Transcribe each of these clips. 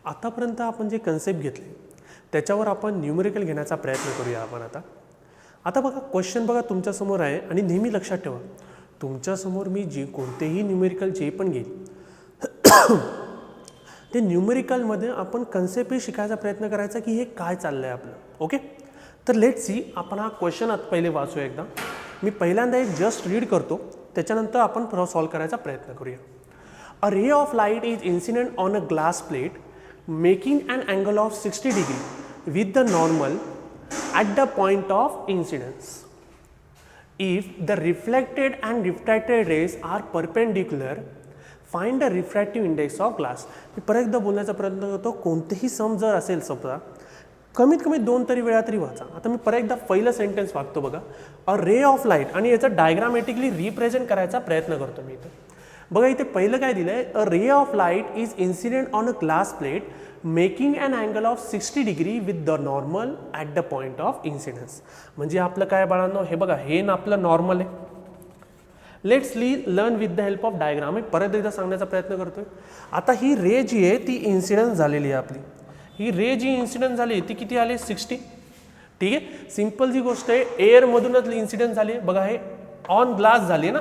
आतापर्यंत आपण जे कन्सेप्ट घेतले त्याच्यावर आपण न्यूमेरिकल घेण्याचा प्रयत्न करूया आपण आता बघा क्वेश्चन बघा तुमच्यासमोर आहे आणि नेहमी लक्षात ठेवा तुमच्यासमोर मी जे कोणतेही न्यूमेरिकल जे पण घेईन ते न्यूमेरिकलमध्ये आपण कन्सेप्ट हे शिकायचा प्रयत्न करायचा की हे काय चाललं आहे आपलं ओके. तर लेट सी आपण हा क्वेश्चन आता पहिले वाचूया एकदा. मी पहिल्यांदा एक जस्ट रीड करतो त्याच्यानंतर आपण सॉल्व करायचा प्रयत्न करूया. A ray of light is incident on a glass plate making an angle of 60 degree with the normal at the point of incidence. If the reflected and refracted rays are perpendicular, find the refractive index of glass. मी परत एकदा बोलण्याचा प्रयत्न करतो कोणतेही सम जर असेल समजा कमीत कमी 2 तरी वेळा तरी वाचा. आता मी परत एकदा पहिलं सेंटेन्स वाचतो बघा. अ रे ऑफ लाईट आणि याचा डायग्रामॅटिकली रिप्रेझेंट करायचा प्रयत्न करतो मी इथं. बघा इथे पहिलं काय दिलं आहे a ray of light is incident on a glass plate making an angle of 60 degree with the normal at the point of incidence. म्हणजे आपलं काय बाळांनो हे बघा हे ना आपलं नॉर्मल आहे. Let's learn with the help of diagram. मी परत एकदा सांगण्याचा प्रयत्न करतोय. आता ही रे जी आहे ती इन्सिडन्स झालेली आहे आपली. ही रे जी इन्सिडन्स झाली ती किती आली 60. ठीक आहे सिंपल जी गोष्ट आहे एअरमधूनच इन्सिडन्स झाली बघा हे ऑन ग्लास झाली ना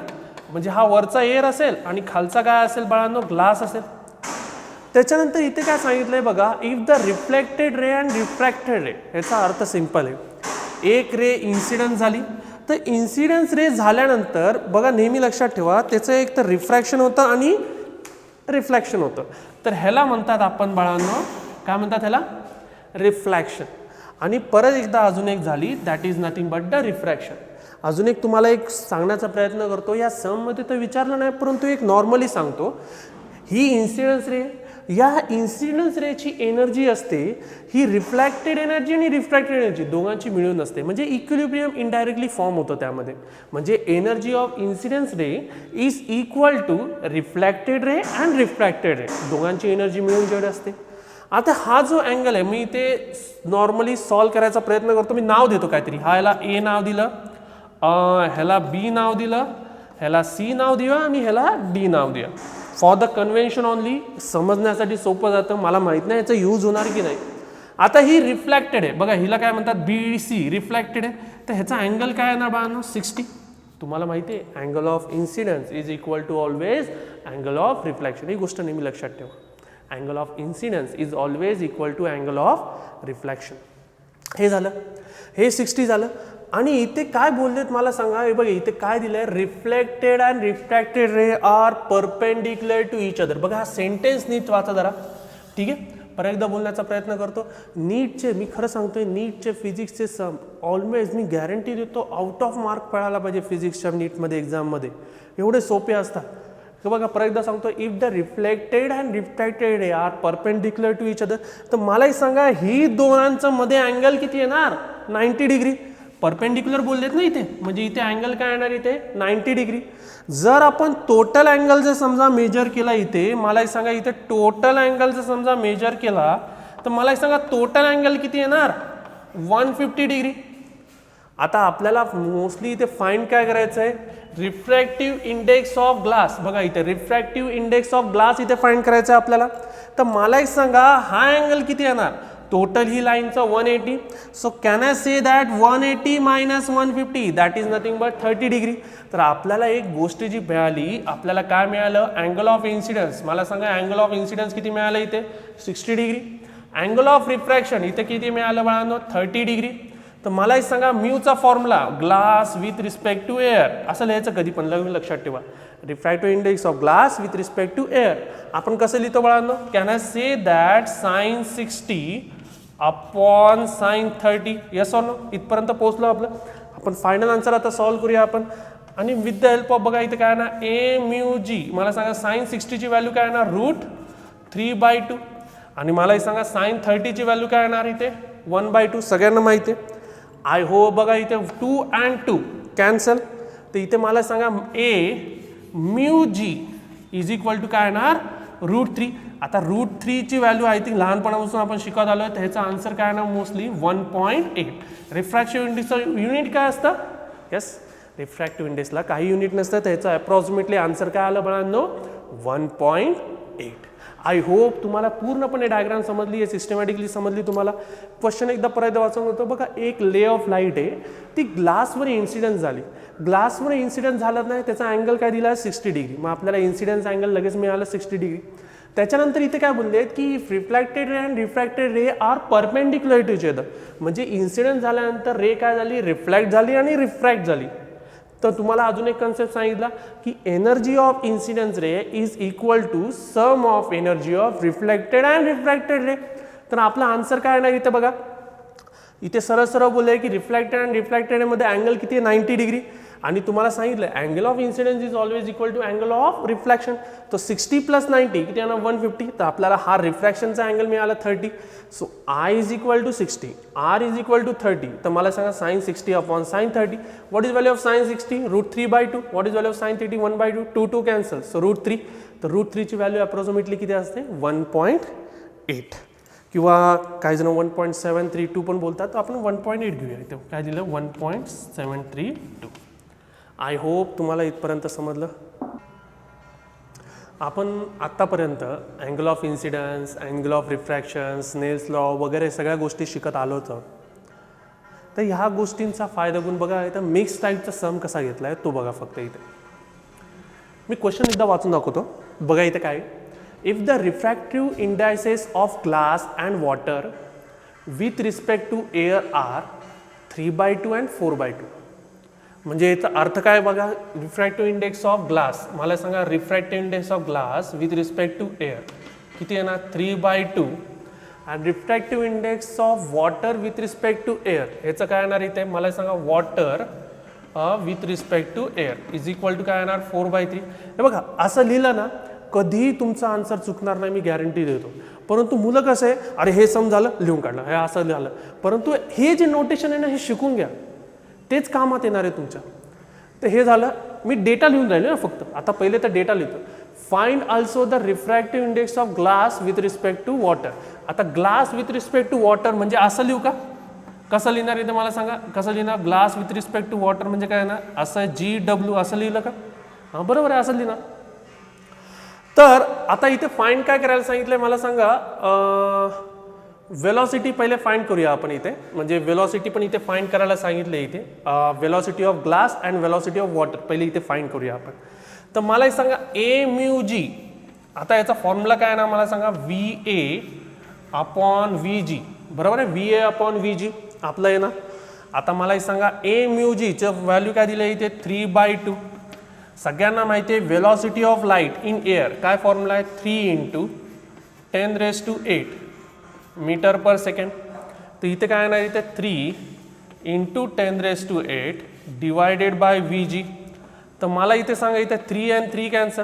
म्हणजे हा वरचा एअर असेल आणि खालचा काय असेल बाळांनो ग्लास असेल. त्याच्यानंतर इथे काय सांगितलंय बघा if the reflected ray and refracted ray याचा अर्थ सिंपल आहे. एक रे इन्सिडन्स झाली तर इन्सिडन्स रे झाल्यानंतर बघा नेहमी लक्षात ठेवा त्याचं एक तर रिफ्रॅक्शन होतं आणि रिफ्लेक्शन होतं. तर ह्याला म्हणतात आपण बाळांनो काय म्हणतात ह्याला रिफ्लॅक्शन. आणि परत एकदा अजून एक झाली that is nothing but the refraction. अजून एक तुम्हाला एक सांगण्याचा प्रयत्न करतो या सममध्ये तर विचारलं नाही परंतु एक नॉर्मली सांगतो. ही इन्सिडन्स रे या इन्सिडन्स रेची एनर्जी असते ही रिफ्लॅक्टेड एनर्जी आणि रिफ्रॅक्टेड एनर्जी दोघांची मिळून असते म्हणजे इक्विलिब्रियम इनडायरेक्टली फॉर्म होतं त्यामध्ये. म्हणजे energy of incidence ray is equal to reflected ray and refracted ray दोघांची एनर्जी मिळून जेवढे असते. आता हा जो अँगल आहे मी इथे नॉर्मली सॉल्व करायचा प्रयत्न करतो. मी नाव देतो काहीतरी हा ह्याला ए नाव दिलं ह्याला बी नाव दिलं ह्याला सी नाव दिलं आणि ह्याला डी नाव दिलं. फॉर द कन्व्हेन्शन ऑनली समजण्यासाठी सोपं जातं. मला माहीत नाही याचा यूज होणार की नाही. आता ही रिफ्लॅक्टेड आहे बघा हिला काय म्हणतात बी सी रिफ्लॅक्टेड आहे तर ह्याचा अँगल काय आहे ना बाळांनो 60. तुम्हाला माहिती आहे angle of incidence is equal to always angle of reflection. ही गोष्ट नेहमी लक्षात ठेवा. Angle of incidence is always equal to angle of reflection. हे झालं हे 60 झालं. आणि इथे काय बोललेत मला सांगा हे बघा इथे काय दिलंय reflected and refracted ray are perpendicular to each other. बघा हा सेंटेन्स नीट वाचा जरा. ठीक आहे परत एकदा बोलण्याचा प्रयत्न करतो. नीटचे मी खरं सांगतोय नीटचे फिजिक्सचे सम ऑलवेज मी गॅरंटी देतो आउट ऑफ मार्क पडायला पाहिजे फिजिक्सच्या नीटमध्ये एक्झाममध्ये एवढे सोपे असतात. बघा परत एकदा सांगतो if the reflected and refracted ray are perpendicular to each other तर मला एक सांगा ही दोघांचं मध्ये अँगल किती येणार 90 डिग्री. परपेंडिक्युलर बोललेत ना इथे म्हणजे इथे अँगल काय येणार इथे 90 डिग्री. जर आपण टोटल अँगल जर समजा मेजर केला इथे मला एक सांगा इथे टोटल अँगल जर समजा मेजर केला तर मला एक सांगा टोटल अँगल किती येणार 150 डिग्री. आता आपल्याला मोस्टली इथे फाइंड काय करायचं आहे रिफ्रॅक्टिव्ह इंडेक्स ऑफ ग्लास. बघा इथे रिफ्रॅक्टिव्ह इंडेक्स ऑफ ग्लास इथे फाइंड करायचं आहे आपल्याला. तर मला एक सांगा हा अँगल किती येणार टोटल ही लाईनचा 180. So can I say that 180 minus 150 that is nothing but 30 degree. तर आपल्याला एक गोष्ट जी मिळाली आपल्याला काय मिळालं अँगल ऑफ इन्सिडन्स. मला सांगा अँगल ऑफ इन्सिडन्स किती मिळालं इथे 60 डिग्री. अँगल ऑफ रिफ्रॅक्शन इथे किती मिळालं बाळांनो 30 डिग्री. तर मला एक सांगा म्यूचा formula glass with respect to air असं लिहायचं कधी पण लक्षात ठेवा. Refractive index of glass with respect to air आपण कसं लिहितो बाळांनो can I say that sine 60 upon sine 30. Yes or no इथपर्यंत पोहोचलो आपलं. आपण फायनल आन्सर आता सॉल्व करूया आपण. आणि विथ द हेल्प ऑफ बघा इथे काय ना ए म्यू जी मला सांगा साइन 60ची व्हॅल्यू काय येणार √3/2 आणि मला हे सांगा साइन 30ची व्हॅल्यू काय येणार इथे 1/2. सगळ्यांना माहिती आहे आय होप. बघा इथे 2 and 2 कॅन्सल तर इथे मला सांगा A mu G is equal to काय येणार √3. आता √3ची व्हॅल्यू आय थिंक लहानपणापासून आपण शिकत आलो तर ह्याचा आन्सर काय येणार मोस्टली 1.8. रिफ्रॅक्टिव्ह इंडेक्सचं युनिट काय असतं येस रिफ्रॅक्टिव्ह इंडेक्सला काही युनिट नसतं तर ह्याचं अप्रॉक्सिमेटली आन्सर काय आलं बाळांनो 1.8. 8. आय होप तुम्हाला पूर्णपणे डायग्राम समजली आहे, सिस्टमॅटिकली समजली तुम्हाला. क्वेश्चन एकदा परत वाचून होतो बघा. एक ले ऑफ लाईट आहे, ती ग्लासवर इन्सिडेंट झाली. ग्लासवर इन्सिडेंट झालं नाही, त्याचा अँगल काय दिला 60 डिग्री. मग आपल्याला इन्सिडेंस अँगल लगेच मिळालं 60 डिग्री. त्याच्यानंतर इथे काय बोलले की reflected ray and refracted ray are perpendicular to each other. म्हणजे इन्सिडेंट झाल्यानंतर रे काय झाली, रिफ्लॅक्ट झाली आणि रिफ्रॅक्ट झाली. तर तुम्हाला अजून एक कन्सेप्ट सांगितला की energy of incidence ray is equal to sum of energy of reflected and refracted ray. तर आपला आन्सर काय नाही इथे बघा. इथे सरळ सरळ बोलले की रिफ्लेक्टेड अँड रिफ्रॅक्टेड मध्ये अँगल किती आहे 90 डिग्री. आणि तुम्हाला सांगितलं angle of incidence is always equal to angle of reflection. तो 60 + 90 किती आहे ना 150. तर आपल्याला हा रिफ्रॅक्शनचा अँगल मिळाला 30. So i is equal to 60, r is equal to 30. तर मला सांगा sine 60 upon sine 30. What is value of sine 60? √3/2. What is value of sine 30? 1/2. 2 2 cancel. So √3. तर √3 ची व्हॅल्यू अप्रॉक्सिमेटली किती असते 1.8 किंवा काही जण 1.732 पण बोलतात. तर आपण 1.8 घेऊया. इथे काय दिलं 1.732. आय होप तुम्हाला इथपर्यंत समजलं. आपण आत्तापर्यंत angle of incidence, angle of refraction, Snell's law वगैरे सगळ्या गोष्टी शिकत आलो होतो. तर ह्या गोष्टींचा फायदा गुण बघा. इथं मिक्स टाईपचा सम कसा घेतला आहे तो बघा फक्त. इथे मी क्वेश्चन एकदा वाचून दाखवतो बघा. इथे काय, if the refractive indices of glass and water with respect to air are 3/2 and 4/2. म्हणजे याचा अर्थ काय बघा. रिफ्रॅक्टिव्ह इंडेक्स ऑफ ग्लास, मला सांगा refractive index of glass with respect to air किती आहे ना 3/2. आणि refractive index of water with respect to air याचं काय येणार इथे मला सांगा water with respect to air is equal to काय येणार 4/3. हे बघा असं लिहिलं ना कधीही तुमचा आन्सर चुकणार नाही, मी गॅरंटी देतो. परंतु मुलं कसं आहे, अरे हे सम झालं लिहून काढलं, हे असं झालं. परंतु हे जे नोटेशन आहे ना हे शिकून घ्या, तेच कामात येणार आहे तुमच्या. तर हे झालं, मी डेटा लिहून राहिले ना फक्त. आता पहिले तर डेटा लिहितो. Find also the refractive index of glass with respect to water. आता glass with respect to water म्हणजे असं लिहू का, कसं लिहिणार इथे मला सांगा. कसं लिहिणार glass with respect to water म्हणजे काय ना असं GW असं लिहिलं का. हां बरोबर आहे, असं लिहिणार. तर आता इथे फाइंड काय करायला सांगितलंय मला सांगा. वेलॉसिटी पहिले फाइंड करूया आपण इथे. म्हणजे वेलॉसिटी पण इथे फाइंड करायला सांगितले इथे. Velocity of glass and velocity of water पहिले इथे फाइंड करूया आपण. तर मला सांगा AμG. आता याचा फॉर्म्युला काय ना मला सांगा VA/VG. बरोबर आहे, VA/VG आपलं आहे ना. आता मला सांगा AμG चं व्हॅल्यू काय दिलं इथे 3/2. सगळ्यांना माहिती आहे velocity of light in air काय फॉर्म्युला आहे 3 × 10⁸ मीटर पर सेकंड. तर इथे काय येणार इथे 3 × 10⁸ डिवायडेड बाय VG. तर मला इथे सांगा इथे 3 आणि 3 कॅन्सल.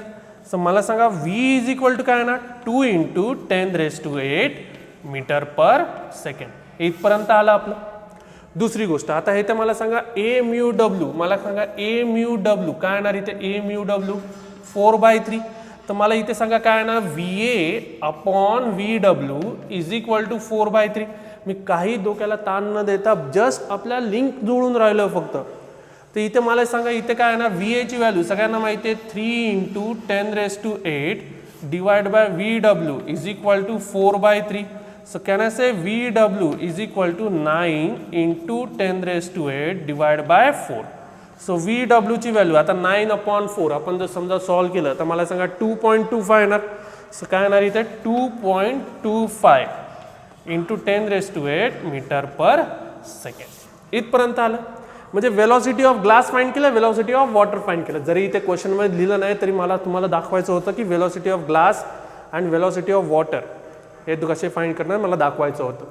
सो मला सांगा V इज इक्वल टू काय येणार 2 × 10⁸ मीटर पर सेकंड. इथपर्यंत आलं आपलं. दुसरी गोष्ट आता इथे मला सांगा AμW. मला सांगा AμW काय येणार इथे AμW 4/3. तर मला इथे सांगा काय ना VA/VW इज इक्वल टू 4/3. मी काही डोक्याला ताण न देता जस्ट आपल्या लिंक जुळून राहिलं फक्त. तर इथे मला सांगा इथे काय ना VA ची व्हॅल्यू सगळ्यांना माहिती आहे 3 × 10⁸ divide by VW is equal to 4/3. So can I say VW is equal to 9 × 10⁸ divided by 4. So VW ची व्हॅल्यू आता 9/4 आपण जर समजा सॉल्व केलं तर मला सांगा 2.25 येणार. सो काय येणार इथे 2.25 × 10⁸ मीटर पर सेकंड. इथपर्यंत आलं. म्हणजे वेलॉसिटी ऑफ ग्लास फाइंड केलं, वेलॉसिटी ऑफ वॉटर फाइंड केलं. जरी इथे क्वेश्चनमध्ये लिहिलं नाही तरी मला तुम्हाला दाखवायचं होतं की velocity of glass and velocity of water हे कसे फाइंड करणार मला दाखवायचं होतं.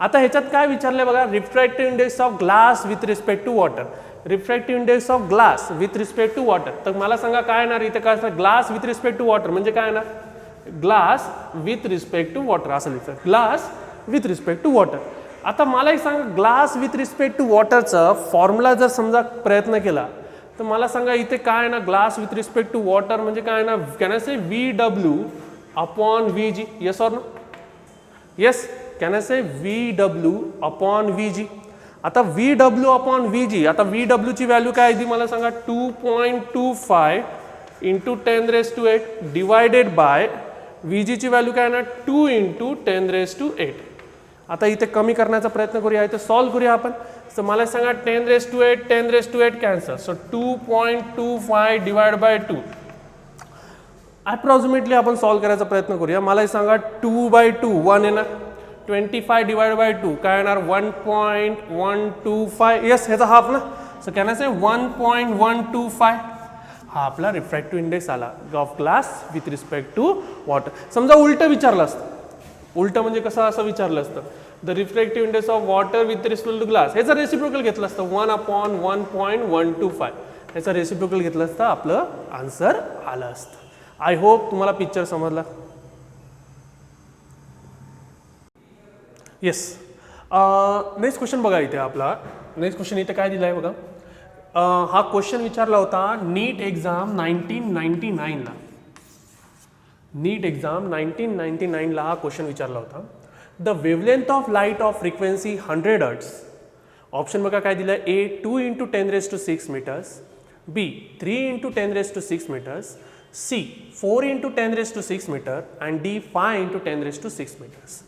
आता ह्याच्यात काय विचारलंय बघा refractive index of glass with respect to water. Refractive index of glass with respect to water. तर मला सांगा काय येणार इथे काय glass with respect to water म्हणजे काय येणार glass with respect to water असं लिहितं. Glass with respect to water. आता मलाही सांगा ग्लास विथ रिस्पेक्ट टू वॉटरचा फॉर्म्युला जर समजा प्रयत्न केला तर मला सांगा इथे काय ना glass with respect to water म्हणजे काय ना can I say VW/VG. Yes or no. Yes can I say VW/VG. आता VW/VG आता VW ची व्हॅल्यू काय आहे मला सांगा 2.25 × 10⁸ डिवायडेड बाय VGची व्हॅल्यू काय येणार 2 × 10⁸. आता इथे कमी करण्याचा प्रयत्न करूया, इथे सॉल्व करूया आपण. सो मला सांगा 10⁸, 10⁸ cancel. So 2.25 divide by 2. Approximately आपण सॉल्व करायचा प्रयत्न करूया. मला सांगा 2/2 1 येणार. 25 डिवाइड बाय 2 काय येणार 1.125. यस, ह्याचा हाफ ना. So can I say 1.125. हा आपला रिफ्रॅक्टिव्ह इंडेक्स आला of glass with respect to water. समजा उलटं विचारलं असतं. उलटं म्हणजे कसं असं विचारलं असतं, the refractive index of water with respect to glass. ह्याचं रेसिप्रोकल घेतलं असतं 1/1.125. ह्याचं रेसिप्रोकल घेतलं असतं, आपलं आन्सर आलं असतं. आय होप तुम्हाला पिक्चर समजला. येस. नेक्स्ट क्वेश्चन बघा इथे आपला. नेक्स्ट क्वेश्चन इथे काय दिला आहे बघा. हा क्वेश्चन विचारला होता नीट एक्झाम 1999ला. नीट एक्झाम 1999ला हा क्वेश्चन विचारला होता. The wavelength of light of frequency 100 hertz. Option बघा काय दिलं आहे. A 2 × 10⁶ metres, B 3 × 10⁶ metres, C 4 × 10⁶ metre and D 5 × 10⁶ metres.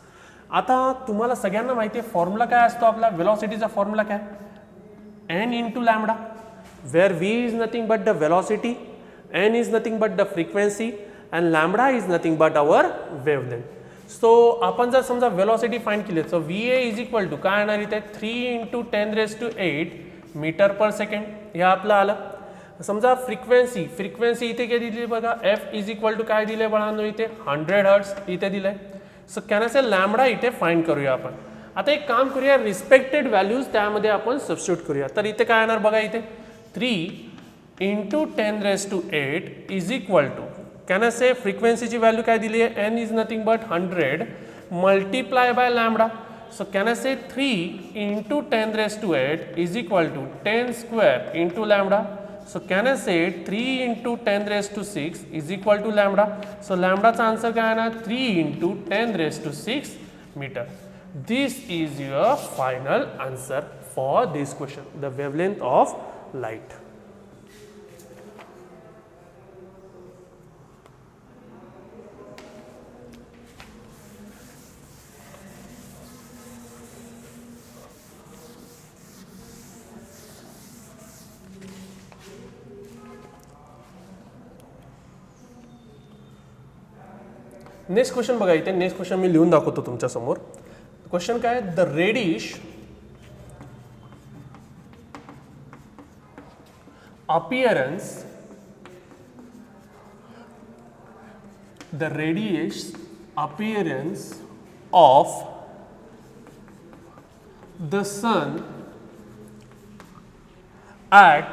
आता तुम्हाला सगळ्यांना माहिती आहे फॉर्म्युला काय असतो आपला वेलॉसिटीचा फॉर्म्युला काय n × lambda, where v is nothing but the velocity, n is nothing but the frequency and lambda is nothing but our wavelength. So आपण जर समजा वेलॉसिटी फाइंड केली तर VA इज इक्वल टू काय येणार इथे 3 × 10⁸ मीटर पर सेकंड. हे आपलं आलं. समजा फ्रिक्वेन्सी इथे काय दिली बघा f इज इक्वल टू काय दिले बाळांनो इथे 100 हर्ट्स इथे दिलंय. So can I say lambda इथे फाइंड करूया आपण. आता एक काम करूया, रिस्पेक्टेड व्हॅल्यूज त्यामध्ये आपण सबस्टिट्यूट करूया. तर इथे काय येणार बघा इथे 3 × 10⁸ is equal to can I say फ्रिक्वेन्सीची व्हॅल्यू काय दिली आहे n is nothing but 100 multiply by lambda. So can I say 3 × 10⁸ is equal to 10² × lambda. So can I say 3 × 10⁶ is equal to lambda. So लॅम्बडाचा answer काय आहे ना 3 × 10⁶ metre. This is your final answer for this question, the wavelength of light. Next question बघा इथे. Next question मी लिहून दाखवतो तुमच्या समोर. क्वेश्चन काय the reddish appearance of the sun at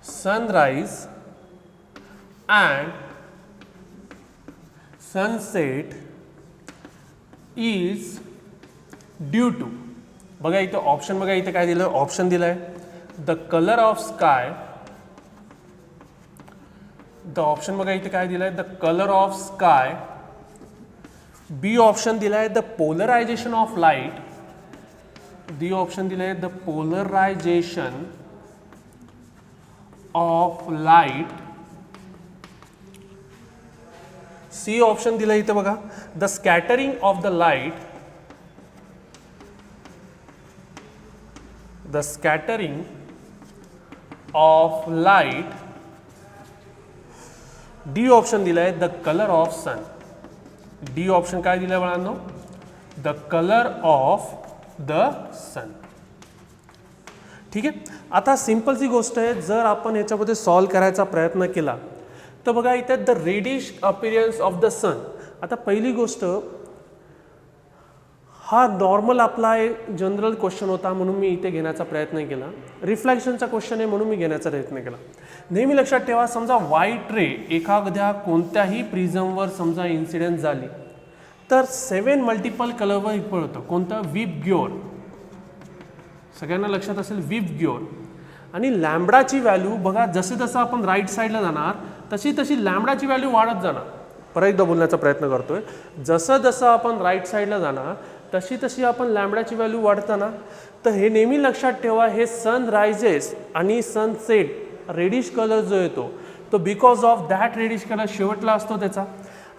sunrise and sunset is due to. बघा इथे option बघा इथे काय दिलं ऑप्शन दिलाय the colour of sky. The option बघा इथे काय दिलाय the colour of sky. B option दिलाय the polarization of light. D option दिलाय the polarization of light. C option दिलं इथे बघा the scattering of the light. The scattering of light. D option दिलाय the colour of sun. D option काय दिलंय बाळांनो the colour of the sun. ठीक आहे. आता सिंपलची गोष्ट आहे, जर आपण याच्यामध्ये सॉल्व करायचा प्रयत्न केला तर बघा इथे द रेडिश अपीरियन्स ऑफ द सन. आता पहिली गोष्ट हा नॉर्मल आपला एक जनरल क्वेश्चन होता म्हणून मी इथे घेण्याचा प्रयत्न केला. रिफ्लेक्शनचा क्वेश्चन आहे म्हणून मी घेण्याचा प्रयत्न केला. नेहमी लक्षात ठेवा समजा व्हाईट रे एखाद्या कोणत्याही प्रिझमवर समजा इन्सिडेंट झाली तर 7 मल्टिपल कलरवर पडतं. कोणतं विप ग्योर. सगळ्यांना लक्षात असेल विप ग्योर. आणि लॅम्बडाची व्हॅल्यू बघा जसे जसं आपण राईट साईडला जाणार तशी तशी लॅम्बडाची व्हॅल्यू वाढत जाणार. परत एकदा बोलण्याचा प्रयत्न करतोय. जसं जसं आपण राईट साईडला जाणार तशी तशी आपण लॅम्बडाची व्हॅल्यू वाढताना. तर हे नेहमी लक्षात ठेवा हे सन रायजेस आणि सनसेट रेडिश कलर जो येतो तो because of that reddish colour शेवटला असतो त्याचा.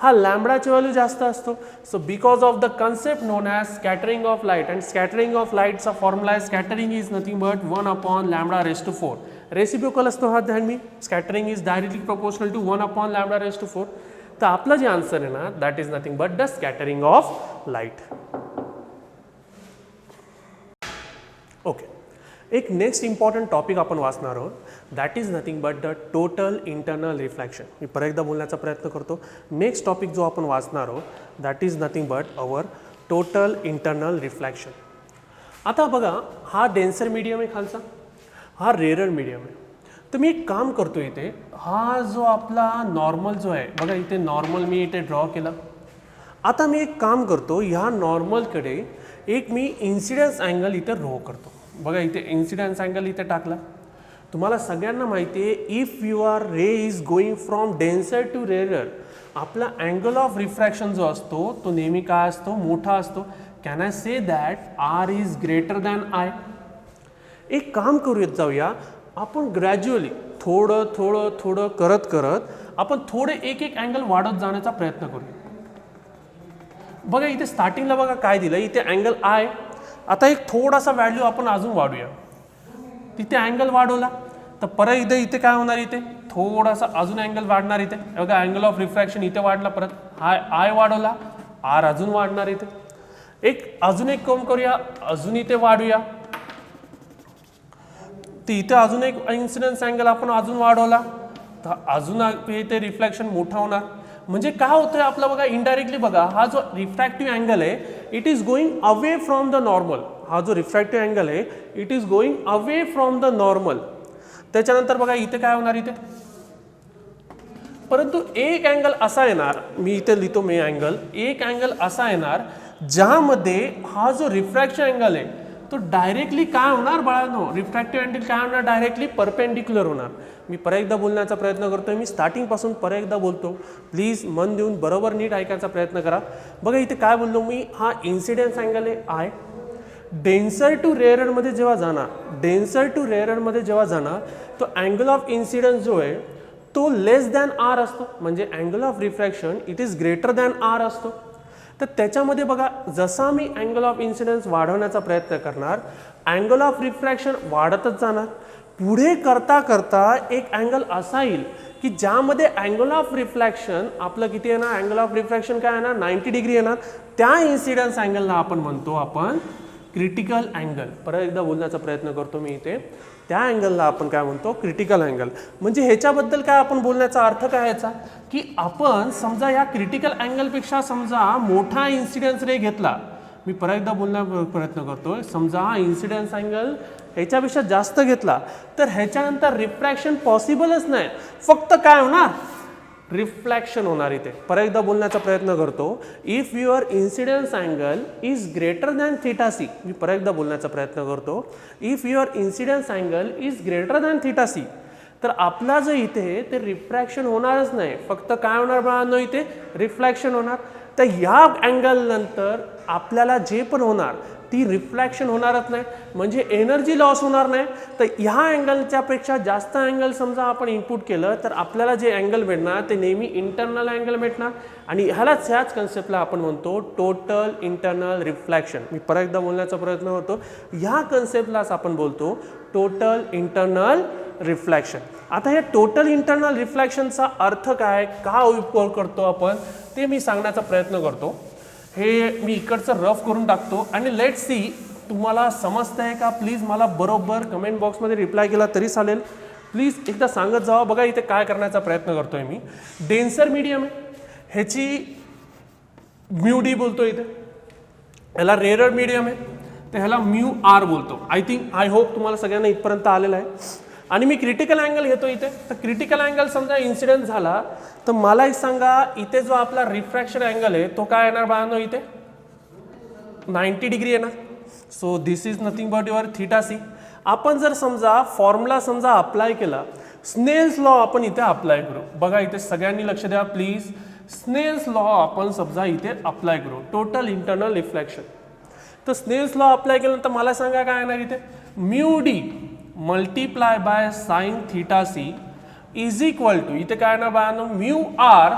हा लॅम्बडाची व्हॅल्यू जास्त असतो. So because of the concept known as scattering of light, and scattering of लाईटचा फॉर्म्युला आहे scattering is nothing but 1/λ⁴. Reciprocal असतो हा ध्यान मी. Scattering is directly proportional to 1/λ⁴. तर आपलं जे आन्सर आहे ना that is nothing but the scattering of light. Okay, एक नेक्स्ट इम्पॉर्टंट टॉपिक आपण वाचणार आहोत. That is nothing but the total internal reflection. मी परत एकदा बोलण्याचा प्रयत्न करतो. नेक्स्ट टॉपिक जो आपण वाचणार आहोत that is nothing but our total internal reflection. आता बघा, हा डेन्सर मीडियम आहे खालचा, हा रेरर मीडियम आहे. तर मी एक काम करतो इथे, हा जो आपला नॉर्मल जो आहे बघा इथे नॉर्मल मी इथे ड्रॉ केला. आता मी एक काम करतो, ह्या नॉर्मलकडे एक मी इन्सिडन्स अँगल इथे ड्रॉ करतो. बघा इथे इन्सिडन्स अँगल इथे टाकला. तुम्हाला सगळ्यांना माहिती आहे if your ray is going from denser to rarer, आपला अँगल ऑफ रिफ्रॅक्शन जो असतो तो नेहमी काय असतो, मोठा असतो. Can I say that r is greater than i. एक काम करूयात, जाऊया आपण ग्रॅज्युअली थोडं थोडं थोडं करत करत आपण थोडे एक एक अँगल वाढत जाण्याचा प्रयत्न करूया. बघा इथे स्टार्टिंगला बघा काय दिलं, इथे अँगल आय. आता एक थोडासा व्हॅल्यू आपण अजून वाढूया. तिथे अँगल वाढवला तर परत इथे काय होणार, इथे थोडासा अजून अँगल वाढणार. इथे बघा अँगल ऑफ रिफ्रॅक्शन इथे वाढला, परत आय वाढवला, आर अजून वाढणार. इथे अजून एक काम करूया, अजून इथे वाढूया. तर इथे अजून एक इन्सिडन्स अँगल आपण अजून वाढवला तर अजून इथे रिफ्लेक्शन मोठा होणार. म्हणजे काय होतंय आपलं बघा इनडायरेक्टली बघा, हा जो रिफ्रॅक्टिव्ह अँगल आहे it is going away from the normal. हा जो रिफ्रॅक्टिव्ह अँगल आहे it is going away from the normal. त्याच्यानंतर बघा इथे काय होणार, इथे परंतु एक अँगल असा येणार, मी इथे लिहितो मी अँगल, एक अँगल असा येणार ज्यामध्ये हा जो रिफ्रॅक्शन अँगल आहे तो डायरेक्टली काय होणार बाळांनो, रिफ्रॅक्टिव्ह अँगल काय होणार, डायरेक्टली परपेंडिक्युलर होणार. मी परत एकदा बोलण्याचा प्रयत्न करतोय, मी स्टार्टिंगपासून परत एकदा बोलतो, प्लीज मन देऊन बरोबर नीट ऐकायचा प्रयत्न करा. बघा इथे काय बोललो मी, हा इन्सिडेन्स अँगल आहे आय. डेन्सर टू रेअरमध्ये जेव्हा जाणार तो अँगल ऑफ इन्सिडन्स जो आहे तो लेस दॅन आर असतो, म्हणजे angle of refraction it is greater than r असतो. तर त्याच्यामध्ये बघा जसा मी अँगल ऑफ इन्सिडन्स वाढवण्याचा प्रयत्न करणार अँगल ऑफ रिफ्रॅक्शन वाढतच जाणार. पुढे करता करता एक अँगल असा येईल की ज्यामध्ये अँगल ऑफ रिफ्लॅक्शन आपलं किती येणार, अँगल ऑफ रिफ्रॅक्शन काय येणार 90 डिग्री येणार. त्या इन्सिडन्स अँगलला आपण म्हणतो आपण क्रिटिकल अँगल. परत एकदा बोलण्याचा प्रयत्न करतो मी इथे, त्या अँगलला आपण काय म्हणतो क्रिटिकल अँगल. म्हणजे ह्याच्याबद्दल काय आपण बोलण्याचा अर्थ काय याचा की आपण समजा या क्रिटिकल अँगलपेक्षा समजा मोठा इन्सिडन्स रे घेतला, मी परत एकदा बोलण्याचा प्रयत्न करतोय, समजा हा इन्सिडन्स अँगल ह्याच्यापेक्षा जास्त घेतला तर ह्याच्यानंतर रिफ्रॅक्शन पॉसिबलच नाही, फक्त काय होणार रिफ्लॅक्शन होणार. इथे परत एकदा बोलण्याचा प्रयत्न करतो, if your incidence angle is greater than theta C. मी परत एकदा बोलण्याचा प्रयत्न करतो, if your incidence angle is greater than theta C, तर आपला जो इथे ते रिफ्रॅक्शन होणारच नाही, फक्त काय होणार बाळांनो इथे रिफ्लॅक्शन होणार. तर ह्या अँगल नंतर आपल्याला जे पण होणार ती रिफ्लॅक्शन होणारच नाही, म्हणजे एनर्जी लॉस होणार नाही. तर ह्या अँगलच्या पेक्षा जास्त अँगल समजा आपण इनपुट केलं तर आपल्याला जे अँगल भेटणार ते नेहमी इंटरनल अँगल भेटणार. आणि ह्याच कन्सेप्टला आपण म्हणतो टोटल इंटरनल रिफ्लॅक्शन. मी परत एकदा बोलण्याचा प्रयत्न करतो, ह्या कन्सेप्टलाच आपण बोलतो टोटल इंटरनल रिफ्लॅक्शन. आता हे टोटल इंटरनल रिफ्लॅक्शनचा अर्थ काय, का उपयोग करतो आपण ते मी सांगण्याचा प्रयत्न करतो. हे मी इकडचं रफ करून टाकतो आणि लेट सी तुम्हाला समजतंय का. प्लीज मला बरोबर कमेंट बॉक्समध्ये रिप्लाय केला तरी चालेल, प्लीज एकदा सांगत जावा. बघा इथे काय करण्याचा प्रयत्न करतोय मी, डेन्सर मीडियम आहे ह्याची म्यू डी बोलतो, इथे ह्याला रेरर मीडियम आहे तर ह्याला म्यू आर बोलतो. आय होप तुम्हाला सगळ्यांना इथपर्यंत आलेलं आहे. आणि मी क्रिटिकल अँगल घेतो इथे, तर क्रिटिकल अँगल समजा इन्सिडेंट झाला तर मला एक सांगा इथे जो आपला रिफ्रॅक्शन अँगल आहे तो काय येणार बाळांनो, इथे 90 डिग्री येणार. So this is nothing but your theta c. आपण जर समजा फॉर्म्युला समजा अप्लाय केला, स्नेल्स लॉ आपण इथे अप्लाय करू. बघा इथे सगळ्यांनी लक्ष द्या प्लीज, स्नेल्स लॉ आपण समजा इथे अप्लाय करू टोटल इंटरनल रिफ्लॅक्शन. तर स्नेल्स लॉ अप्लाय केल्यानंतर मला सांगा काय येणार, इथे mu d multiply by sine theta c is equal to इथे काय येणार बाळांनो mu r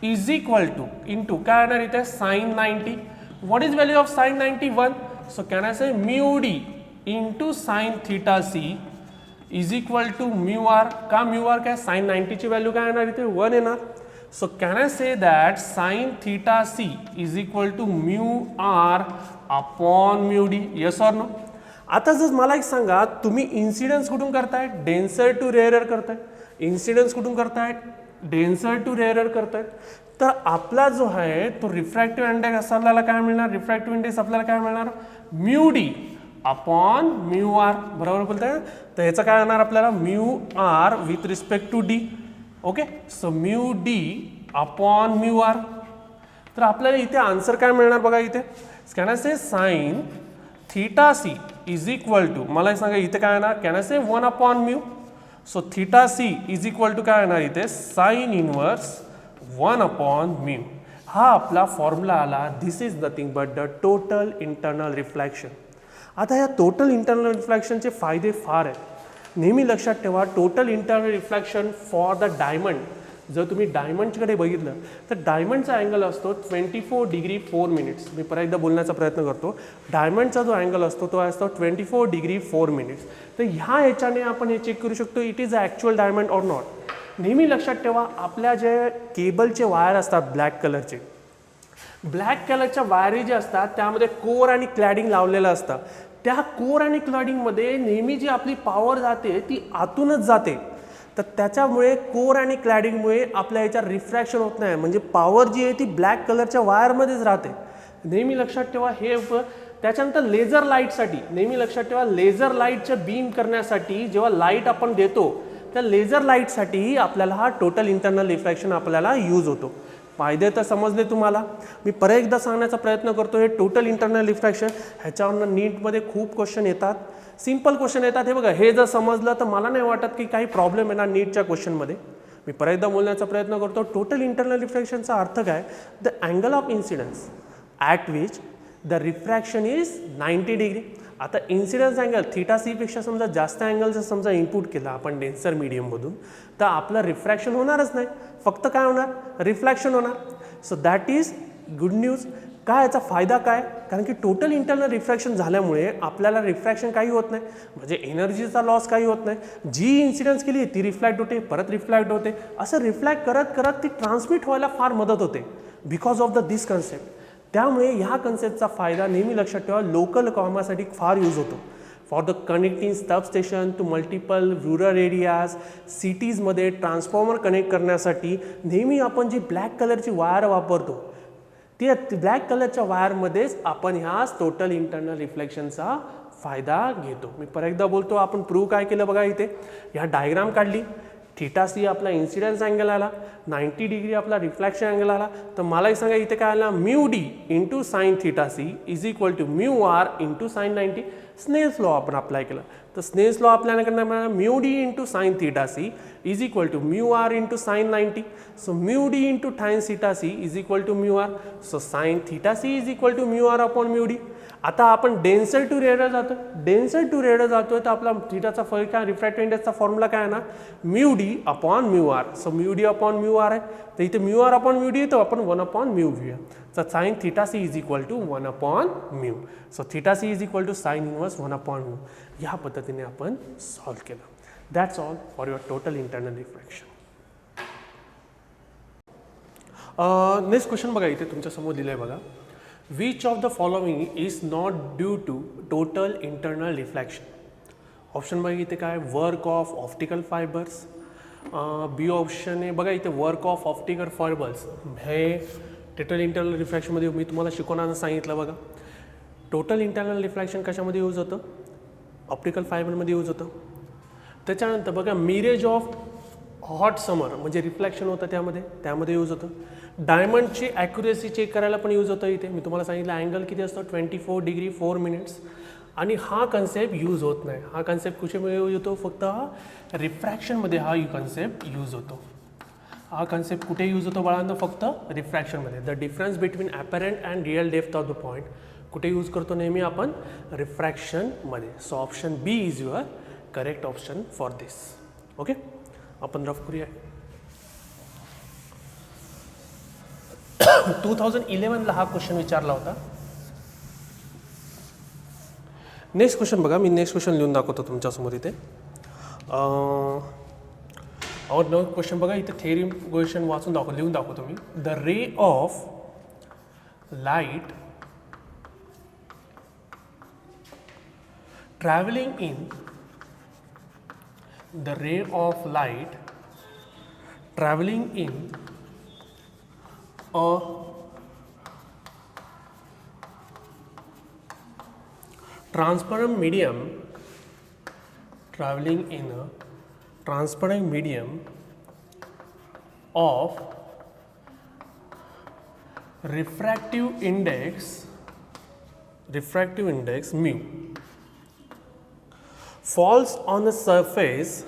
is equal to into काय येणार इथे sine 90. What is value of sine 90 1. So can I say mu d into sine theta c is equal to mu r. का mu r काय sine 90 ची व्हॅल्यू काय येणार इथे 1 येणार. So can I say that sign theta c is equal to mu r upon mu d. Yes or no. आता जर मला एक सांगा तुम्ही इन्सिडन्स कुठून करताय डेन्सर टू रेअरर करताय. इन्सिडन्स कुठून करताय डेन्सर टू रेअरर करताय. तर आपला जो आहे तो रिफ्रॅक्टिव्ह इंडेक्स आपल्याला काय मिळणार रिफ्रॅक्टिव्ह इंडेक्स आपल्याला काय मिळणार mu d upon mu r. बरोबर बोलताय. तर ह्याचं काय येणार आपल्याला mu r with respect to d. Okay. So mu d upon mu r. तर आपल्याला इथे आन्सर काय मिळणार बघा इथे can I say sine theta c is equal to मला सांगा इथे काय येणार can I say 1 upon mu. So theta c is equal to काय येणार इथे साइन इनवर्स 1 अपॉन म्यू. हा आपला फॉर्म्युला आला. This is nothing but the total internal reflection. आता या टोटल इंटरनल रिफ्लेक्शनचे फायदे फार आहेत. नेहमी लक्षात ठेवा total internal reflection for the diamond. जर तुम्ही डायमंडकडे बघितलं तर डायमंडचा अँगल असतो 24 डिग्री 4 मिनिट्स. मी परत एकदा बोलण्याचा प्रयत्न करतो. डायमंडचा जो अँगल असतो तो असतो 24 डिग्री 4 मिनिट्स. तर ह्याच्याने आपण हे चेक करू शकतो it is a actual diamond or not. नेहमी लक्षात ठेवा आपल्या जे केबलचे वायर असतात ब्लॅक कलरचे ब्लॅक कलरच्या वायरी जे असतात त्यामध्ये कोर आणि क्लॅडिंग लावलेलं असतं. त्या कोर आणि क्लॅडिंगमध्ये नेहमी जी आपली पॉवर जाते ती आतूनच जाते. तर त्याच्यामुळे कोर आणि क्लॅडिंगमुळे आपल्या याच्यात रिफ्रॅक्शन होत नाही. म्हणजे पॉवर जी आहे ती ब्लॅक कलरच्या वायरमध्येच राहते. नेहमी लक्षात ठेवा हे. त्याच्यानंतर लेझर लाईटसाठी नेहमी लक्षात ठेवा लेझर लाईटचं बीम करण्यासाठी जेव्हा लाईट आपण देतो त्या लेझर लाईटसाठी आपल्याला हा टोटल इंटरनल रिफ्रॅक्शन आपल्याला यूज होतो. फायदे तर समजले तुम्हाला. मी परत एकदा सांगण्याचा प्रयत्न करतो हे टोटल इंटरनल रिफ्रॅक्शन ह्याच्यावरनं नीटमध्ये खूप क्वेश्चन येतात. सिंपल क्वेश्चन येतात. हे बघा हे जर समजलं तर मला नाही वाटत की काही प्रॉब्लेम येणार नीटच्या क्वेश्चनमध्ये. मी परत एकदा बोलण्याचा प्रयत्न करतो. टोटल इंटरनल रिफ्रॅक्शनचा अर्थ काय the angle of incidence at which the refraction is 90 degree. आता इन्सिडन्स अँगल थीटा सी पेक्षा समजा जास्त अँगलचं समजा इनपुट केला आपण डेन्सर मीडियममधून तर आपलं रिफ्रॅक्शन होणारच नाही. फक्त काय होणार रिफ्लॅक्शन होणार. So that is good news. काय याचा फायदा काय कारण की टोटल इंटरनल रिफ्रॅक्शन झाल्यामुळे आपल्याला रिफ्रॅक्शन काही होत नाही. म्हणजे एनर्जीचा लॉस काही होत नाही. जी इन्सिडन्स केली ती रिफ्लॅक्ट होते परत रिफ्लॅक्ट होते. असं रिफ्लॅक्ट करत करत ती ट्रान्समिट व्हायला फार मदत होते because of the this concept. त्यामुळे ह्या कन्सेप्टचा फायदा नेहमी लक्षात ठेवा लोकल कामासाठी फार यूज होतो. For the connecting substation to multiple rural areas सिटीजमध्ये ट्रान्सफॉर्मर कनेक्ट करण्यासाठी नेहमी आपण जी ब्लॅक कलरची वायर वापरतो ती ब्लॅक कलरच्या वायरमध्येच आपण ह्या टोटल इंटरनल रिफ्लेक्शनचा फायदा घेतो. मी परत एकदा बोलतो आपण प्रूव्ह काय केलं बघा इथे ह्या डायग्राम काढली. थीटा सी आपला इन्सिडन्स अँगल आला 90 डिग्री आपला रिफ्लॅक्शन अँगल आला. तर मलाही सांगा इथे काय आला mu d into sine theta c is equal to mu r into sine 90. Snell's law आपण अप्लाय केला. तर स्नेल्स लॉ आपल्याला करणार मिळाला mu d into sine theta c is equal to mu r into sine 90. So mu d into sine theta c is equal to mu r. So sine theta c is equal to mu r upon mu d. आता आपण denser to rarer जातो. Denser to rarer जातोय तर आपला थीटाचा फरक काय refractive इंडेक्सचा formula काय आहे ना mu d upon mu r. So mu d upon mu r आहे. तर इथे mu r upon mu d येतो आपण 1 अपॉन म्यू घेऊया. तर sine theta c is equal to 1 upon mu. So theta c is equal to sine inverse 1 upon mu. ह्या पद्धतीने आपण सॉल्व्ह केलं. That's all for your total internal refraction. Next question बघा इथे तुमच्यासमोर दिलं आहे बघा. Which of the following is not due to total internal reflection? Option बघा इथे काय work of optical fibres. B option आहे बघा इथे वर्क ऑफ ऑप्टिकल फायबर्स. हे टोटल इंटरनल रिफ्रॅक्शनमध्ये मी तुम्हाला शिकवण्यानं सांगितलं बघा. टोटल इंटरनल रिफ्लॅक्शन कशामध्ये यूज होतं ऑप्टिकल फायबरमध्ये यूज होतं. त्याच्यानंतर बघा मिरेज ऑफ हॉट समर म्हणजे रिफ्लॅक्शन होतं त्यामध्ये यूज होतं. डायमंडची ॲक्युरेसी चेक करायला पण यूज होतं. इथे मी तुम्हाला सांगितलं अँगल किती असतो 24 डिग्री 4 मिनिट्स. आणि हा कन्सेप्ट यूज होत नाही. हा कन्सेप्ट कुठे यूज होतो फक्त रिफ्रॅक्शनमध्ये हा कन्सेप्ट यूज होतो. हा कन्सेप्ट कुठे यूज होतो बाळांनो फक्त रिफ्रॅक्शनमध्ये. The difference between apparent and real depth of the point कुठे यूज करतो नेहमी आपण रिफ्रॅक्शनमध्ये. So option B is your correct option for this. Okay. आपण रफ करूया. 2011ला हा क्वेश्चन विचारला होता. नेक्स्ट क्वेश्चन बघा, मी नेक्स्ट क्वेश्चन लिहून दाखवतो तुमच्यासमोर इथे. क्वेश्चन बघा इथे, थेरी क्वेश्चन वाचून लिहून दाखवतो मी. The ray of light traveling in a transparent medium of refractive index mu falls on a surface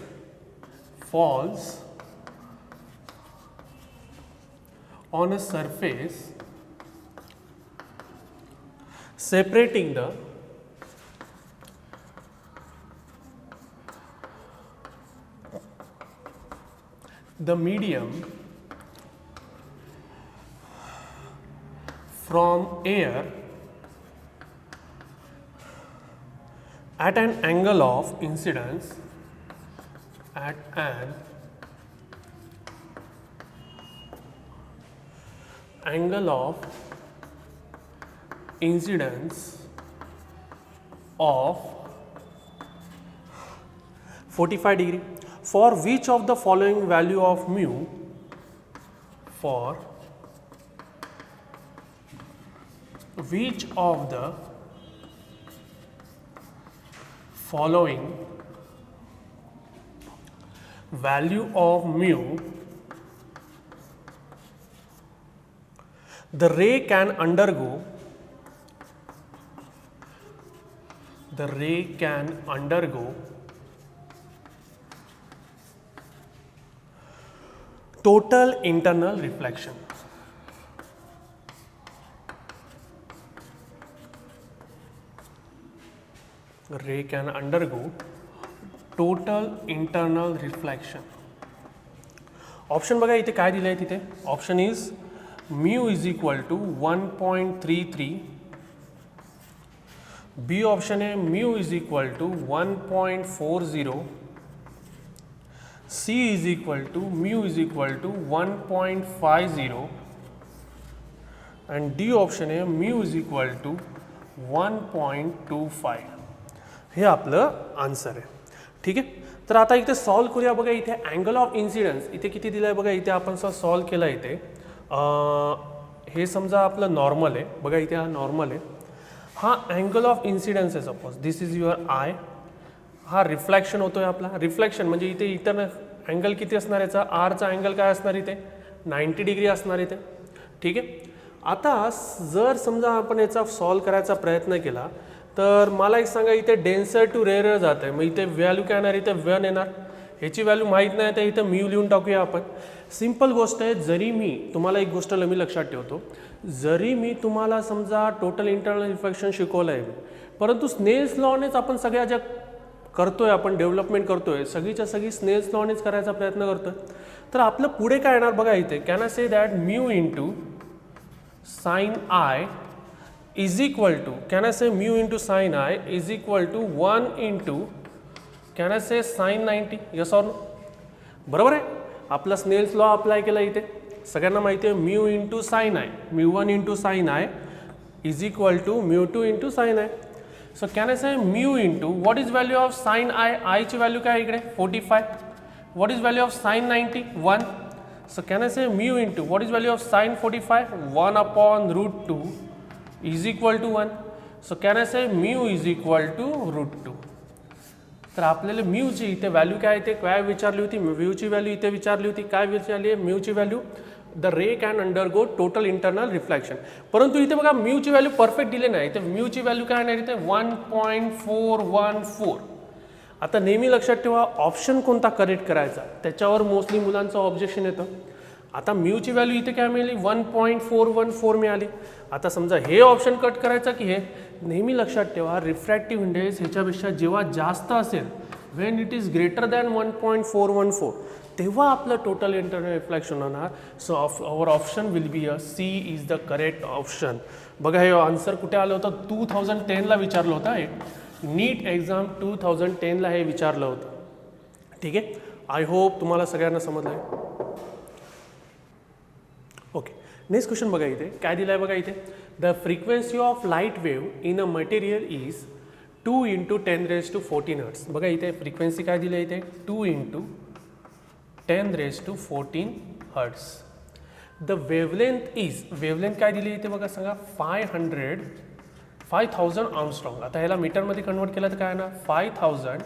separating the medium from air at an angle of incidence of 45 degree. For which of the following value of mu the ray can undergo total internal reflection. Ray can undergo total internal reflection. Option बघा इथे काय दिलं आहे तिथे. Option is mu is equal to 1.33. B option आहे mu is equal to 1.40. C is equal to mu is equal to 1.50 and D option आहे mu is equal to 1.25. हे आपलं आन्सर आहे. ठीक आहे, तर आता इथे सॉल्व करूया. बघा इथे अँगल ऑफ इन्सिडन्स इथे किती दिलं आहे बघा. इथे आपण सॉल्व केलं इथे. हे समजा आपलं नॉर्मल आहे. बघा इथे हा नॉर्मल आहे. हा अँगल ऑफ इन्सिडन्स आहे. Suppose this is your I. हा रिफ्लेक्शन होतोय आपला. रिफ्लेक्शन म्हणजे इथे इतर अँगल किती असणार याचा. आरचा अँगल काय असणार इथे 90 डिग्री असणार इथे. ठीक आहे, आता जर समजा आपण याचा सॉल्व करायचा प्रयत्न केला तर मला एक सांगा इथे डेन्सर टू रेअर जात आहे. मग इथे व्हॅल्यू काय येणार इथे 1 येणार. ह्याची व्हॅल्यू माहीत नाही तर इथं म्यू लिहून टाकूया आपण. सिंपल गोष्ट आहे. जरी मी तुम्हाला एक गोष्ट मी लक्षात ठेवतो, जरी मी तुम्हाला समजा टोटल इंटरनल रिफ्लेक्शन शिकवलं आहे परंतु स्नेल्स लॉनेच आपण सगळ्या ज्या करतोय आपण डेव्हलपमेंट करतोय सगळीच्या सगळी स्नेल्स लॉनेच करायचा प्रयत्न करतोय. तर आपलं पुढे काय येणार बघा इथे. Can I say that mu into sine I is equal to, can I say mu into sin I is equal to 1 into, can I say sin 90. yes or no. बरोबर आहे. आपला स्नेल्स लॉ अप्लाय केला इथे. सगळ्यांना माहिती आहे mu into sine i, mu 1 into sine i is equal to mu 2 into sine i. So can I say mu into what is value of sine i. आयची value काय इकडे 45. What is value of sine 90 1. So can I say mu into what is value of sine 45 1 upon root 2 is equal to 1. So can I say mu is equal to root 2. तर आपल्याला म्यूची इथे value काय ते काय विचारली होती. म्यूची value इथे विचारली होती. काय विचारली आहे म्यूची value. The ray can undergo total internal reflection. परंतु इथे बघा म्यूची व्हॅल्यू परफेक्ट दिली नाही. इथे म्यूची व्हॅल्यू काय नाही इथे 1.414. आता नेहमी लक्षात ठेवा ऑप्शन कोणता करेक्ट करायचा त्याच्यावर मोस्टली मुलांचं ऑब्जेक्शन येतं. आता म्यूची व्हॅल्यू इथे काय मिळाली 1.414 मिळाली. आता समजा हे ऑप्शन कट करायचं की हे. नेहमी लक्षात ठेवा रिफ्रॅक्टिव्ह इंडेक्स ह्याच्यापेक्षा जेव्हा जास्त असेल when it is greater than 1.414 तेव्हा आपलं टोटल इंटरनल रिफ्लेक्शन होणार. So our option will be a C is the correct option. बघा हे आन्सर कुठे आलं होतं, 2010ला विचारलं होतं. हे नीट एक्झाम 2010ला हे विचारलं होतं. ठीक आहे, आय होप तुम्हाला सगळ्यांना समजलं आहे. ओके, नेक्स्ट क्वेश्चन बघा इथे काय दिलं आहे. बघा इथे the frequency of light wave in a material is 2 × 10⁻14 hertz. बघा इथे फ्रिक्वेन्सी काय दिली आहे इथे 2 × 10⁻14 hertz. The wavelength is, wavelength काय दिली इथे बघा सांगा 5000 आर्मस्ट्रॉंग. आता ह्याला मीटरमध्ये कन्वर्ट केलं तर काय ना 5000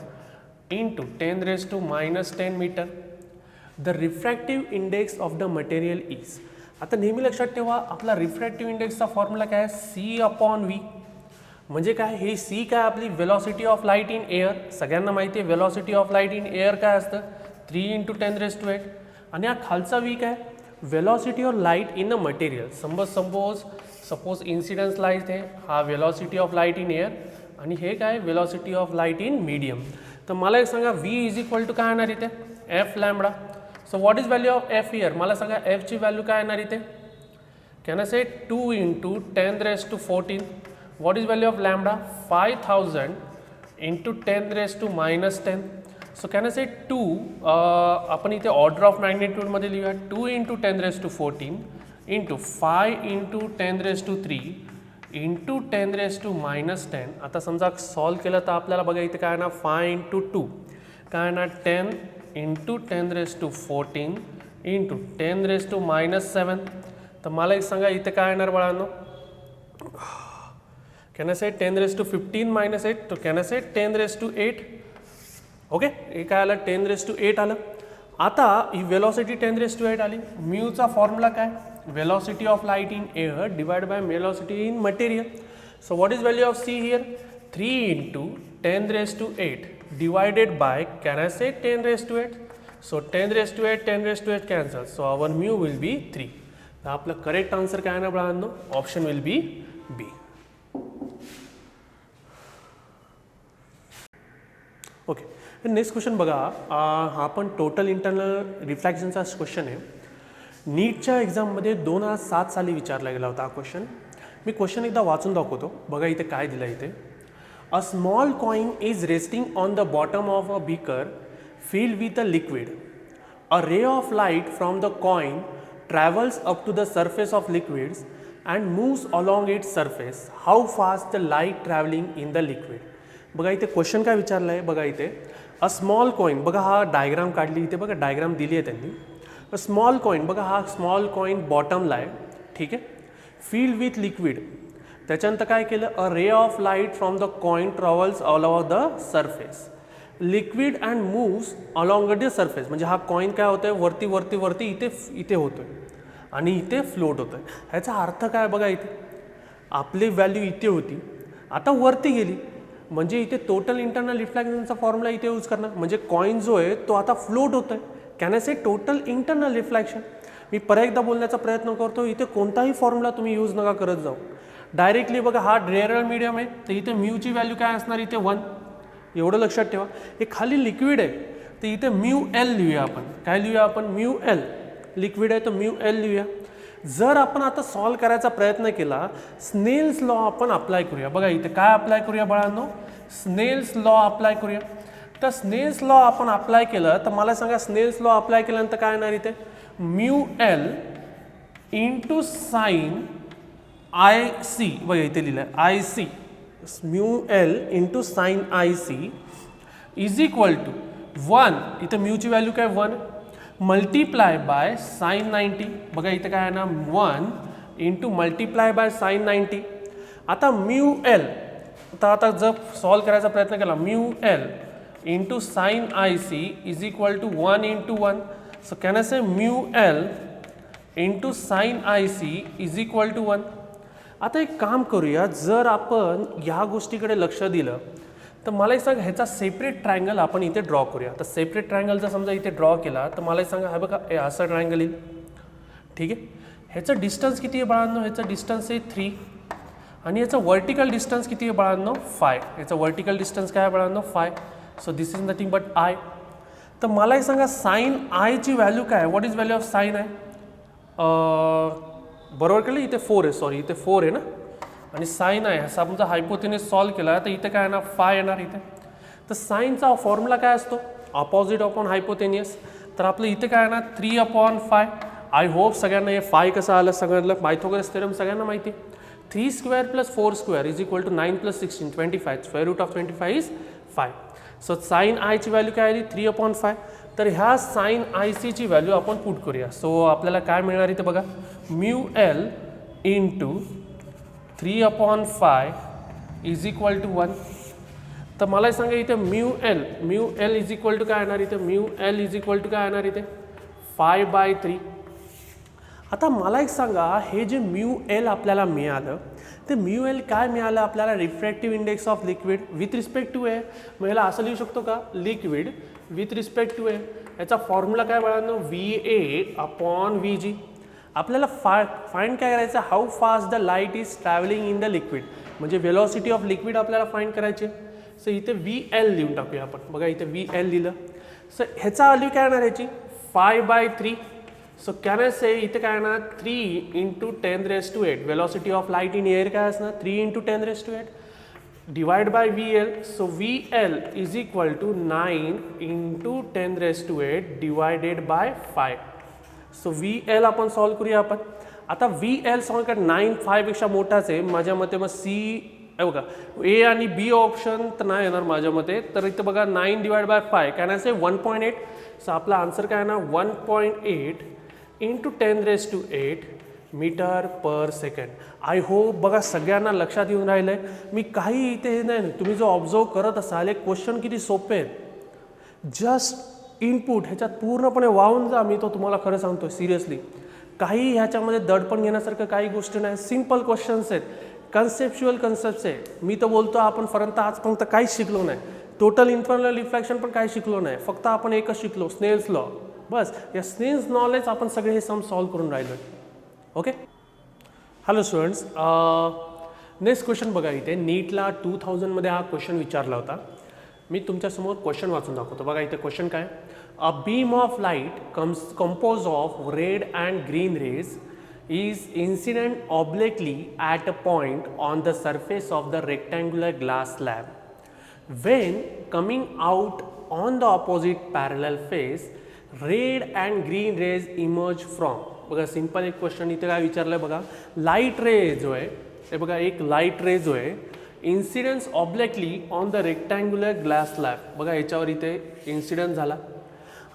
× 10⁻−10 metre. The refractive index of the material is. आता नेहमी लक्षात ठेवा आपला रिफ्रॅक्टिव्ह इंडेक्सचा फॉर्म्युला काय आहे C/V. म्हणजे काय हे सी काय आपली velocity of light in air. सगळ्यांना माहिती आहे velocity of light in air काय असतं 3 × 10⁸. आणि हा खालचा V काय velocity of light in a material. Suppose incidence light आहे हा velocity of light in air आणि हे काय velocity of light in medium. तर मला एक सांगा V = काय येणार इथे f lambda. So what is value of f here. मला सांगा f ची व्हॅल्यू काय येणार इथे. Can I say 2 × 10⁻14. What is value of lambda 5000 × 10⁻−10. So can I say 2 आपण इथे ऑर्डर ऑफ मॅग्निट्यूडमध्ये लिहूया 2 × 10⁻14 × 5 × 10⁻3 × 10⁻−10. आता समजा सॉल्व केलं तर आपल्याला बघा इथे काय ना 5 × 2 काय ना 10 × 10⁻14 × 10⁻−7. तर मला एक सांगा इथे काय येणार बाळांनो. कॅन आय से 10⁻15 - 8. तो कॅन आय से 10⁻8. ओके, हे काय आलं 10⁻8 आलं. आता ही वेलॉसिटी 10⁻8 आली. म्यूचा फॉर्म्युला काय velocity of light in air divide by velocity in material. So what is value of c here 3 × 10⁻8 divided by can I say 10⁻8. सो 10⁻8 cancel. So our mu will be 3. तर आपलं करेक्ट आन्सर काय ना बाळांनो option will be B. Okay, next question बघा. हा पण total internal रिफ्लॅक्शनचा question आहे. नीटच्या एक्झाममध्ये 2007 साली विचारला गेला होता हा क्वेश्चन. मी क्वेश्चन एकदा वाचून दाखवतो. बघा इथे काय दिलं इथे. A small coin is resting on the bottom of a beaker filled with a liquid. A ray of light from the coin travels up to the surface of liquids and moves along its surface. How fast the light traveling in the liquid? बघा इथे question काय विचारलं आहे. बघा इथे a small coin. बघा हा diagram काढली इथे बघा डायग्राम दिली आहे त्यांनी. अ स्मॉल कॉइन बघा हा स्मॉल कॉइन बॉटमला आहे. ठीक आहे, फिल्ड विथ लिक्विड. त्याच्यानंतर काय केलं a ray of light from the coin travels all over the surface. Liquid and moves along the surface. म्हणजे हा कॉइन काय होतोय वरती वरती वरती इथे इथे होतोय आणि इथे फ्लोट होतोय. ह्याचा अर्थ काय बघा इथे आपली व्हॅल्यू इथे होती आता वरती गेली. म्हणजे इथे टोटल इंटरनल रिफ्लेक्शनचा फॉर्म्युला इथे यूज करणार. म्हणजे कॉइन जो आहे तो आता फ्लोट होतोय. Can I say total internal reflection. मी परत एकदा बोलण्याचा प्रयत्न करतो. इथे कोणताही फॉर्म्युला तुम्ही यूज नका करत जाऊ. डायरेक्टली बघा हा रेअरल मीडियम आहे तर इथे म्यूची व्हॅल्यू काय असणार इथे 1. एवढं लक्षात ठेवा. हे खाली लिक्विड आहे तर इथे μL लिहूया आपण. काय लिहूया आपण μL. लिक्विड आहे तर μL लिहूया. जर आपण आता सॉल्व करायचा प्रयत्न केला स्नेल्स लॉ आपण अप्लाय करूया. बघा इथे काय अप्लाय करूया बाळांनो स्नेल्स लॉ अप्लाय करूया. तर स्नेल्स लॉ आपण अप्लाय केलं तर मला सांगा स्नेल्स लॉ अप्लाय केल्यानंतर काय येणार इथे μL × sin IC. बघा इथे लिहिलं आहे IC. μL × sin IC is equal to 1. इथे म्यूची व्हॅल्यू काय 1 मल्टिप्लाय बाय sin 90. बघा इथे काय आहे ना 1 × मल्टिप्लाय बाय sin 90. आता μL आता जर सॉल्व करायचा प्रयत्न केला μL × sin IC is equal to 1 × 1. So can I say μL × sin IC is equal to 1. आता एक काम करूया. जर आपण ह्या गोष्टीकडे लक्ष दिलं तर मला एक सांगा ह्याचा सेपरेट ट्रायंगल आपण इथे ड्रॉ करूया. तर सेपरेट ट्रायंगल जर समजा इथे ड्रॉ केला तर मला एक सांगा हा बघा असं ट्रायंगल येईल. ठीक आहे, ह्याचं डिस्टन्स किती आहे बाळांनो ह्याचं डिस्टन्स आहे 3 आणि याचं वर्टिकल डिस्टन्स किती आहे बाळांनो 5. याचं वर्टिकल डिस्टन्स काय आहे बाळांनो 5. So this is nothing but i. तर मला एक सांगा साईन आयची व्हॅल्यू काय आहे. What is value of sine i. बरोबर केलं इथे 4 आहे. सॉरी इथे 4 आहे ना. आणि साईन आय ह्याचा आपण जर हायपोथेनस सॉल्व केला तर इथे काय येणार 5 येणार इथे. तर साईनचा फॉर्म्युला काय असतो ऑपोजिट अपॉन हायपोथेनियस. तर आपलं इथे काय येणार 3/5. आय होप सगळ्यांना हे 5 कसं आलं सगळ्यांना पायथागोरस थेरम सगळ्यांना माहिती आहे. 3 square plus 4 square is equal to 9 plus 16 25. Square root of 25 is 5. सो साईन आयची व्हॅल्यू काय आली 3/5. तर ह्या साईन आय सीची व्हॅल्यू आपण पुट करूया. सो आपल्याला काय मिळणार इथे बघा mu L into 3/5 is equal to 1. तर मला सांगा इथे mu L is equal to काय येणार इथे mu L is equal to काय येणार इथे 5/3. आता मला एक सांगा हे जे म्यू एल आपल्याला मिळालं ते म्यू एल काय मिळालं आपल्याला refractive index of liquid with respect to A. मग याला असं लिहू शकतो का liquid with respect to A. याचा फॉर्म्युला काय मिळालं VA/VG. आपल्याला फाइंड काय करायचं how fast the light is travelling in the liquid म्हणजे वेलॉसिटी ऑफ लिक्विड आपल्याला फाइंड करायचे. सो इथे VL लिहून टाकूया आपण. बघा इथे VL लिहिलं. सो ह्याचा व्हॅल्यू काय येणार याची 5/3. सो कॅन आय से इथे काय येणार 3 × 10⁸. Velocity of light in air काय असणार 3 × 10⁸ डिवाइड बाय VL. सो VL is equal to 9 × 10⁸ divided by 5. सो VL आपण सॉल्व करूया आपण. आता VL सॉल्व कर 9 5पेक्षा मोठाच आहे माझ्या मते. मग C बघा A आणि B ऑप्शन तर नाही येणार माझ्या मते. तर इथे बघा 9 divide by 5 can I say 1.8. So आपला आन्सर काय येणार 1.8 × 10⁸ metre per second. I hope बघा सगळ्यांना लक्षात येऊन राहिलं आहे. मी काही इथे हे नाही तुम्ही जो ऑब्झर्व करत असाल एक क्वेश्चन किती सोपे आहेत. जस्ट इनपुट ह्याच्यात पूर्णपणे वाहून जा. मी तो तुम्हाला खरं सांगतो सिरियसली. काही ह्याच्यामध्ये दडपण घेण्यासारखं काही गोष्टी नाही. सिम्पल क्वेश्चन्स आहेत. कन्सेप्च्युअल कन्सेप्ट्स आहे. मी तर बोलतो आपण आजपर्यंत काहीच शिकलो नाही. टोटल इंटरनल रिफ्रॅक्शन पण काही शिकलो नाही. फक्त आपण एकच शिकलो स्नेल्स लॉ. बस या स्नेल्स नॉलेज आपण सगळे हे सम सॉल्व करून राहिलो. Okay. Hello students. Next question बघा इथे नीटला 2000मध्ये हा क्वेश्चन विचारला होता. मी तुमच्यासमोर क्वेश्चन वाचून दाखवतो. बघा इथे क्वेश्चन काय a beam of light compose of red and green rays is incident obliquely at a point on the surface of the rectangular glass slab. When coming out on the opposite parallel face, red and green rays emerge from. बघा simple एक question इथे काय विचारलं बघा light रे जो आहे ते बघा एक लाईट रे जो आहे incidence obliquely on the rectangular glass slab. बघा याच्यावर इथे इन्सिडेंट झाला.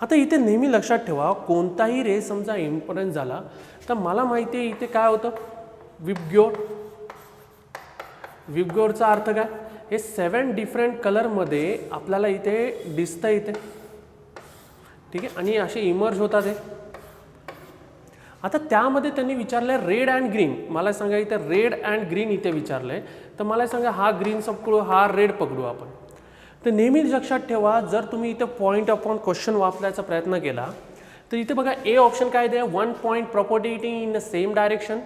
आता इथे नेहमी लक्षात ठेवा कोणताही रे समजा इम्पॉर्टन्स झाला तर मला माहिती आहे इथे काय होतं विबग्योर. विबग्योरचा अर्थ काय हे 7 डिफरंट कलरमध्ये आपल्याला इथे दिसतं इथे. ठीक आहे. आणि असे इमर्ज होतात हे. आता त्यामध्ये त्यांनी विचारलं रेड अँड ग्रीन. मला सांगा इथे रेड अँड ग्रीन इथे विचारलं आहे. तर मला सांगा हा ग्रीन पकडू हा रेड पकडू आपण. तर नेहमी लक्षात ठेवा जर तुम्ही इथे पॉईंट अपॉन क्वेश्चन वापरायचा प्रयत्न केला तर इथे बघा ए ऑप्शन काय द्या 1 point propagating in the same direction.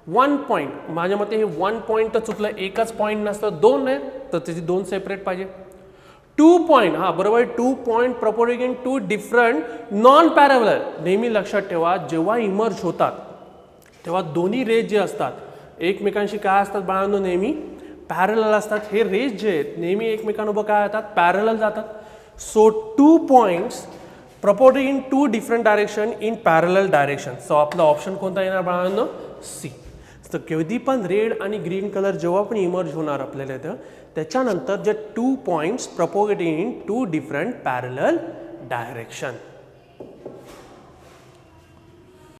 1 point माझ्या मते हे 1 पॉईंट तर चुकलं. एकच पॉईंट नसतं 2 आहे तर त्याची 2 सेपरेट पाहिजे. 2 पॉईंट हा बरोबर 2 point propagating in 2 different non parallel. नेहमी लक्षात ठेवा जेव्हा इमर्ज होतात तेव्हा दोन्ही रेज जे असतात एकमेकांशी काय असतात बाळांनो नेहमी पॅरलल असतात. हे रेज जे आहेत नेहमी एकमेकांबरोबर काय होतात पॅरलल जातात. So 2 points propagating in 2 different direction in parallel direction. So आपला ऑप्शन कोणता येणार बाळांनो सी. तर कधी पण रेड आणि ग्रीन कलर जेव्हा पण इमर्ज होणार आपल्याला इथं त्याच्यानंतर जे 2 points propagating in 2 different parallel direction.